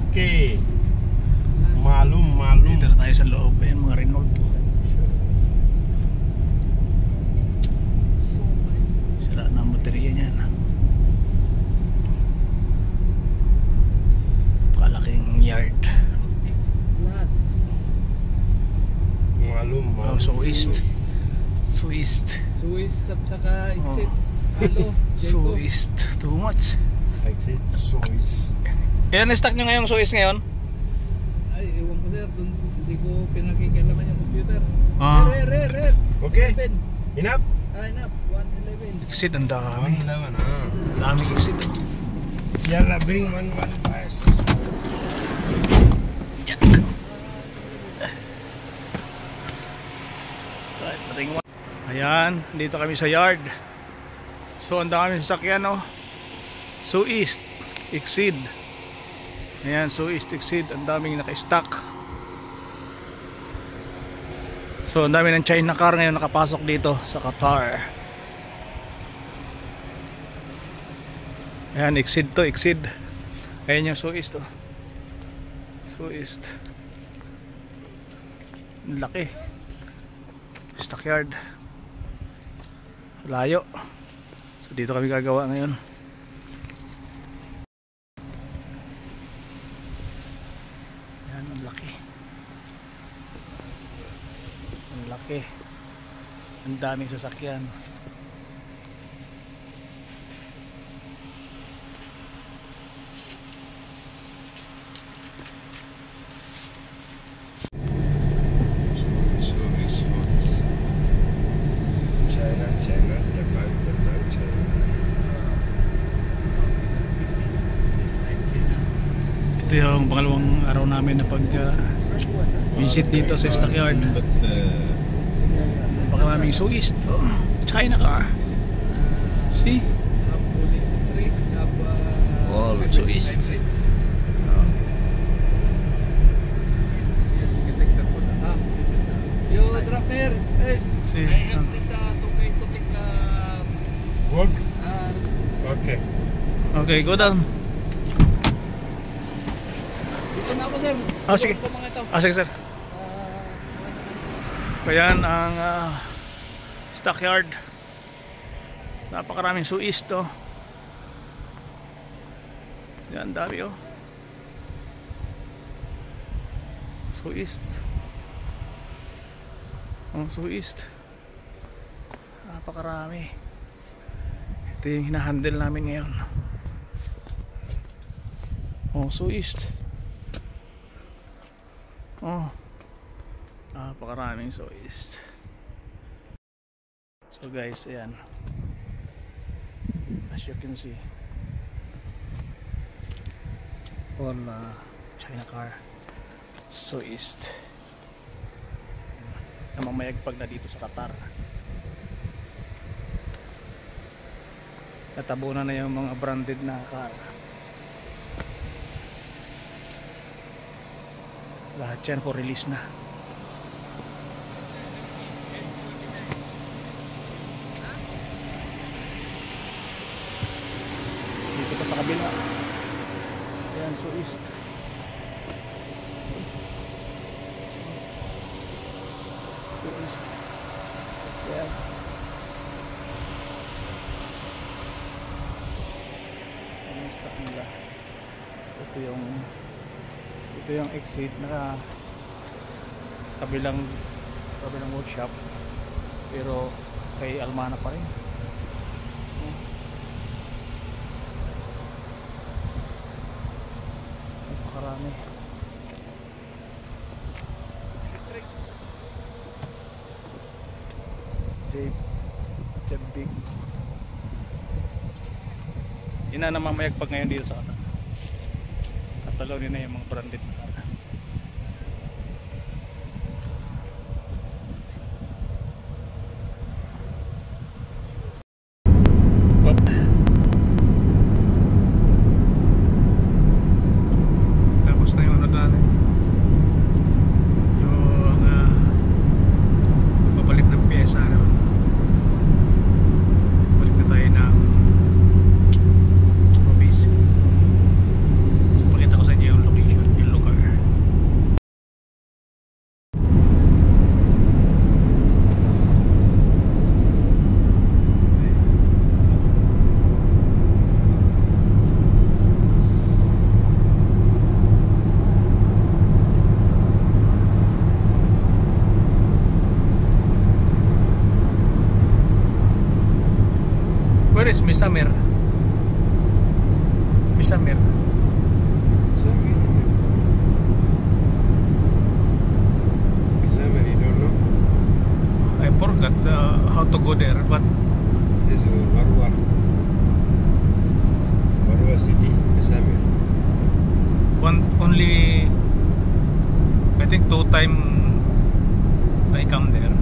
Okay. Malum. Dito na tayo sa loob. Ayan mga Renault. Sira na ang baterya niyan. Kalaking yard. Malum. Oh, Swiss at saka exit. Halo, Swiss. Too much. Exit. Swiss. Ilan na stock nyo ngayong Swiss ngayon? Ay, ewan ko sir, hindi ko pinakikialaman yung computer. Rare. Okay. Enough? Enough, 111. Exit ang dami. 111, Daming exit. Yalla, bring one pass. Ayan, dito kami sa yard. So ang dami sasakyan, no? Swiss Exceed. Ayan, Swiss Exceed, ang daming naka-stock. So ang dami ng China car ngayon nakapasok dito sa Qatar. Ayan, Exceed to, Exceed. Ayan yung Swiss to. Swiss. Laki. Stockyard. Layo. So dito kami gagawa ngayon. Yan, ang laki. Ang laki. Ang daming sasakyan. Ito yung pangalawang araw namin na pag-visit dito sa Stockyard. Napakaraming Swiss. Oh, China car. See? All Swiss. Yo, driver. See? I have this to take Work? Okay. Okay, go down. Dito na ako sir. Sige. Ito mga ito. Sige sir. Ayan ang Stockyard. Napakaraming Swiss to. Yan, dami oh. Swiss. Oh, Swiss. Napakarami. Ito yung hinahandle namin ngayon. Oh, Swiss. Oh, napakaraming Swiss. So guys, ayan, as you can see, all China car, Swiss. Namamayagpag na dito sa Qatar. Natabunan na yung mga branded na car. Lahat yan for release na. Dito pa sa kabila. Ayan, Swiss. Swiss. Ayan. Ayan yung stock nila. Ito yung exit na kabilang workshop, pero kay Almana pa rin. Napakarami. Jeep big. Yun na namamayagpag ngayon dito sa Qatar. Katalonin na yung mga branded na car. Tapos na yung ano natin, yung papalit ng pyesa naman. Balik na tayo ng office. So Where is Misamir? Misamir. Misamir, you don't know? I forgot how to go there, but This is Marwa. Marwa city, Misamir. only I think 2 time I come there.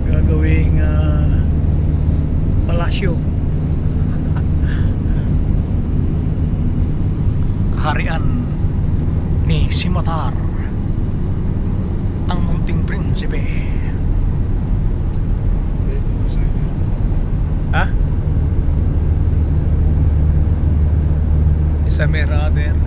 Gagawing palasyo. Kaharian ni Simatar, ang munting prinsipe. See, Misamir. Ha? Misamir there.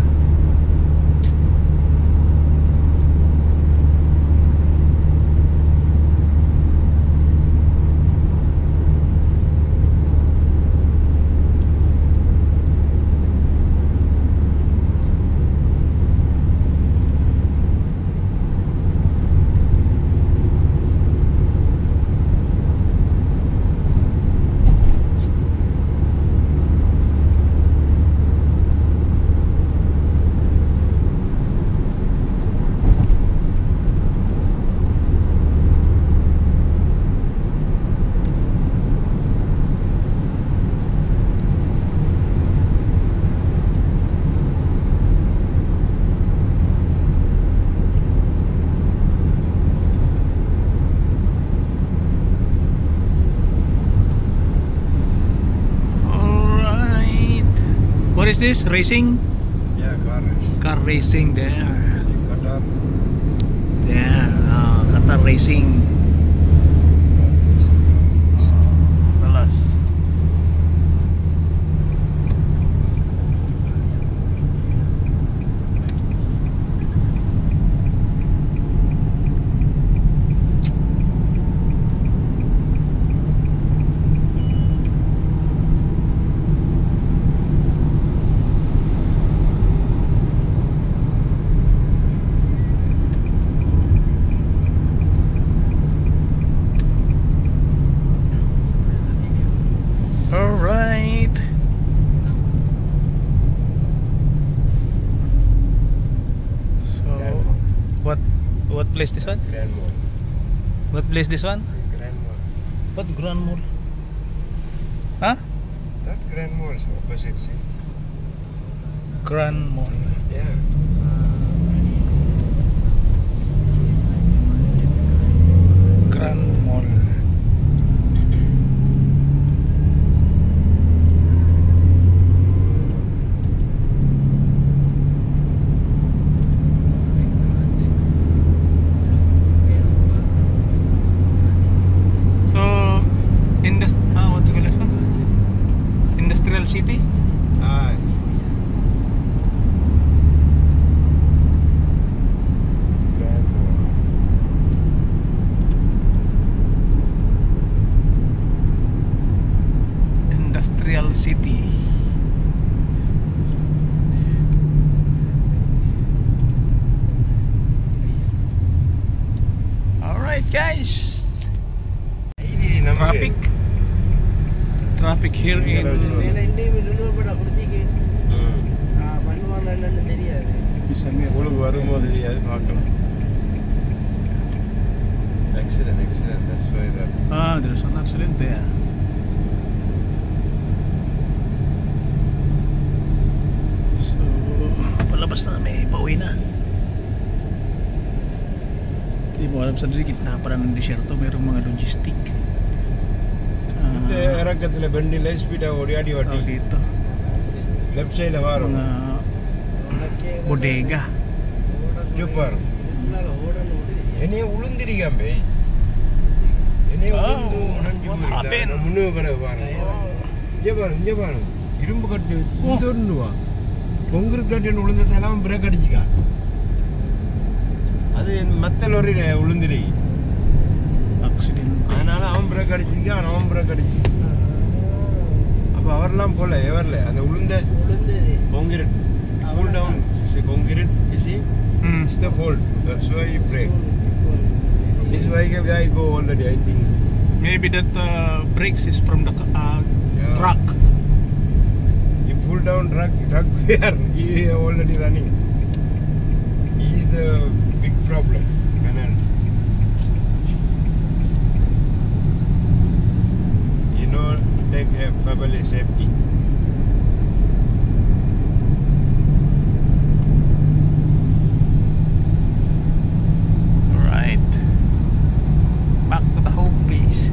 What is this? Racing? Yeah, car race. Car racing there. See, Qatar. There. Qatar racing. Balas. Alright. So what place this one? Grand Mall. What place this one? Grand Mall. What Grand Mall? Huh? That Grand Mall is opposite, see? Grand Mall. Yeah. Grand Mall. So, what do you call this one? Industrial City? Aye. Grand Mall. Industrial City. Alright guys. Ini nama Traffic. Traffic here in Misamir. உங்களுக்கு வரும்போது தெரியாது பார்க்கலாம். Accident, that's why that. There's an accident there. oras na may pauwi na. Hindi mo alam sa gitna para ng disyerto mayroong mga logistic. ഇറക്കത്തില്ല ബണ്ടിൽ സ്പീഡ് ഓടിയാടി ഓടി Dito left സൈഡിലെ വാറും mga bodega. Super എന്നെ ഉളുന്തിരിക്കാൻ പേ എന്നെ ഉളുന്തു ഉടഞ്ഞു മുന്നേ കട ഇഞ്ച പാണ് ഇരുമ്പ് കട്ടി ഇതൊന്നുവാ കോൺക്രീറ്റ് കട്ടിയാണ് ഉളുന്നതെല്ലാം ബ്രേക്ക് അടിച്ചിക്ക അത് മറ്റേ ലോറിയിലെ ഉളുന്തിരി Accident. அதனால அவன் பிரேக் அடிச்சிருக்கான் அவன் பிரேக் அடிச்சு அப்போ அவரெல்லாம் போல எவரில் அந்த உளுந்தது concrete full down concrete is the fault. That's why you break. This is why I go already, I think. Maybe that brakes is from the truck. You pull down truck where he is already running. He is the big problem. You know, take a family safety. Alright. Back to the home please.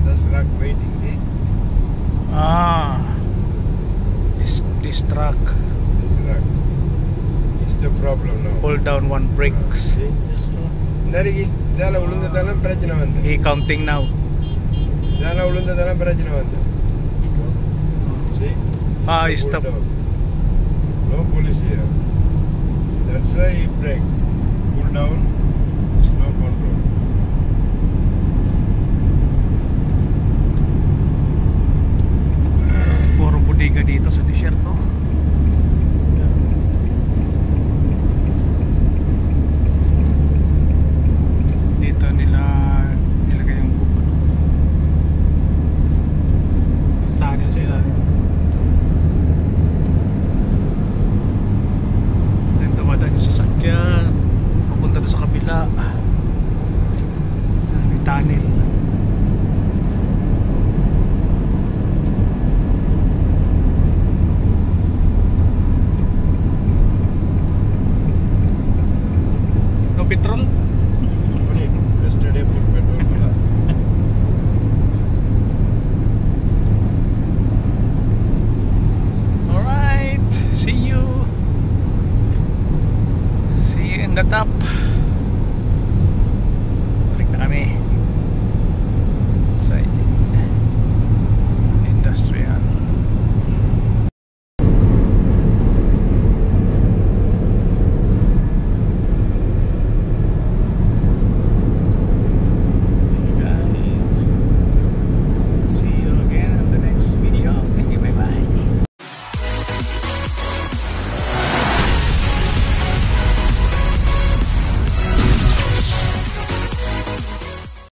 That's truck waiting, see? This truck This truck. It's the problem now. pull down one brakes. See? நறுக்கி இதால விழுந்ததெல்லாம் பிரச்சனை வந்து He counting now. இதால விழுந்ததெல்லாம் பிரச்சனை வந்து See? He Pull stopped. down. No police here. That's why he brake. Pull down.